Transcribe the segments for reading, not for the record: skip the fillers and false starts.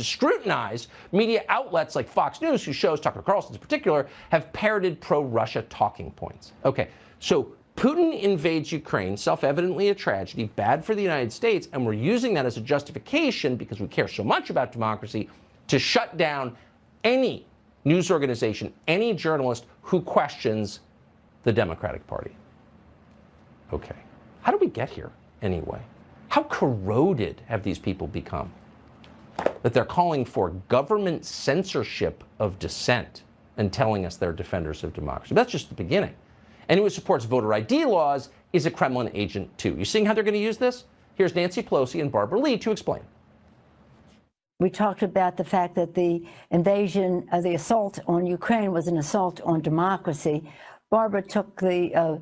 to scrutinize, media outlets like Fox News, who shows Tucker Carlson in particular, have parroted pro-Russia talking points. Okay, so Putin invades Ukraine, self-evidently a tragedy, bad for the United States, and we're using that as a justification, because we care so much about democracy, to shut down any news organization, any journalist who questions the Democratic Party. Okay, how did we get here anyway? How corroded have these people become that they're calling for government censorship of dissent and telling us they're defenders of democracy? That's just the beginning. Anyone who supports voter ID laws is a Kremlin agent too. You seeing how they're going to use this? Here's Nancy Pelosi and Barbara Lee to explain. We talked about the fact that the invasion, the assault on Ukraine was an assault on democracy. Barbara took the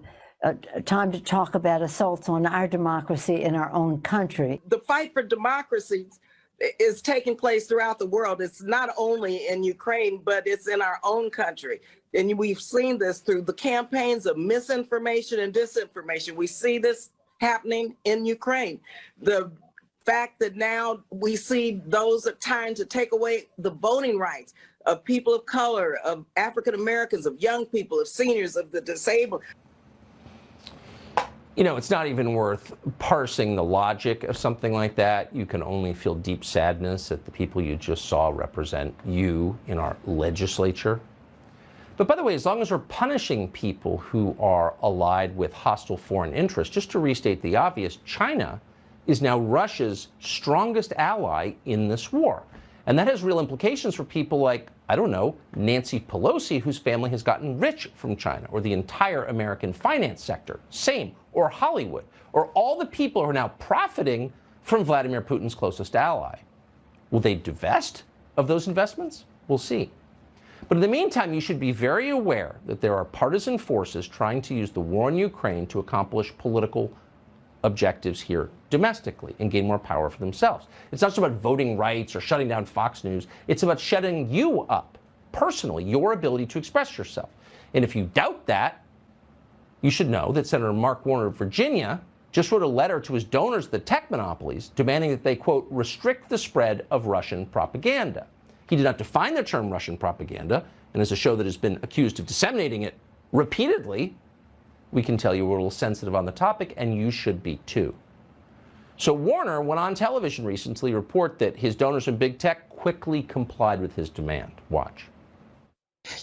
time to talk about assaults on our democracy in our own country. The fight for democracy is taking place throughout the world. It's not only in Ukraine, but it's in our own country. And we've seen this through the campaigns of misinformation and disinformation. We see this happening in Ukraine. The fact that now we see those are trying to take away the voting rights of people of color, of African Americans, of young people, of seniors, of the disabled. You know, it's not even worth parsing the logic of something like that. You can only feel deep sadness that the people you just saw represent you in our legislature. But by the way, as long as we're punishing people who are allied with hostile foreign interests, just to restate the obvious, China is now Russia's strongest ally in this war. And that has real implications for people like, I don't know, Nancy Pelosi, whose family has gotten rich from China, or the entire American finance sector, same, or Hollywood, or all the people who are now profiting from Vladimir Putin's closest ally. Will they divest of those investments? We'll see. But in the meantime, you should be very aware that there are partisan forces trying to use the war in Ukraine to accomplish political objectives here domestically and gain more power for themselves. It's not just about voting rights or shutting down Fox News. It's about shutting you up, personally, your ability to express yourself. And if you doubt that, you should know that Senator Mark Warner of Virginia just wrote a letter to his donors, the tech monopolies, demanding that they, quote, restrict the spread of Russian propaganda. He did not define the term Russian propaganda, and as a show that has been accused of disseminating it repeatedly, we can tell you we're a little sensitive on the topic, and you should be too. So Warner went on television recently to report that his donors in big tech quickly complied with his demand. Watch.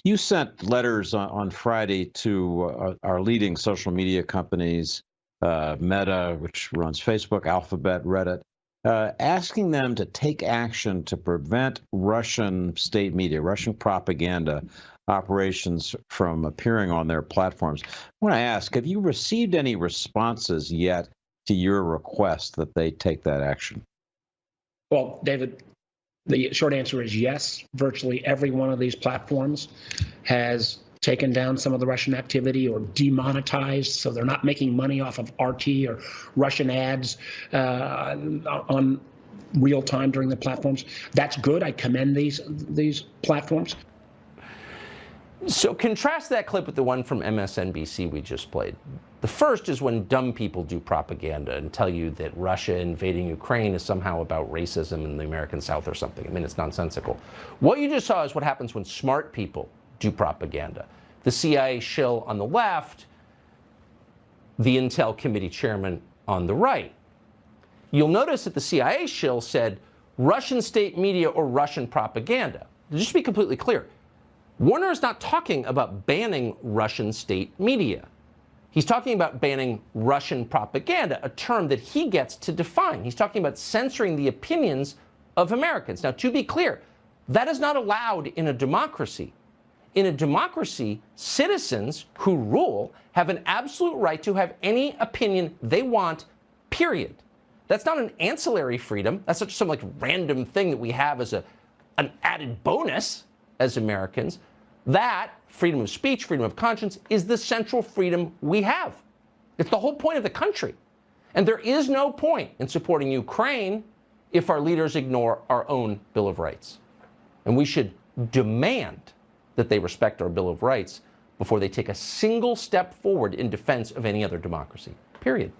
You sent letters on Friday to our leading social media companies, Meta, which runs Facebook, Alphabet, Reddit, asking them to take action to prevent Russian state media, Russian propaganda operations from appearing on their platforms. I want to ask, have you received any responses yet to your request that they take that action? Well, David, the short answer is yes. Virtually every one of these platforms has taken down some of the Russian activity or demonetized, so they're not making money off of RT or Russian ads on real time during the platforms. That's good. I commend these platforms. So contrast that clip with the one from MSNBC we just played. The first is when dumb people do propaganda and tell you that Russia invading Ukraine is somehow about racism in the American South or something. I mean, it's nonsensical. What you just saw is what happens when smart people do propaganda. The CIA shill on the left, the Intel Committee chairman on the right. You'll notice that the CIA shill said Russian state media or Russian propaganda. Just to be completely clear, Warner is not talking about banning Russian state media. He's talking about banning Russian propaganda, a term that he gets to define. He's talking about censoring the opinions of Americans. Now, to be clear, that is not allowed in a democracy. In a democracy, citizens who rule have an absolute right to have any opinion they want, period. That's not an ancillary freedom. That's not just some like random thing that we have as an added bonus as Americans. That freedom of speech, freedom of conscience, is the central freedom we have. It's the whole point of the country. And there is no point in supporting Ukraine if our leaders ignore our own Bill of Rights. And we should demand that they respect our Bill of Rights before they take a single step forward in defense of any other democracy, period.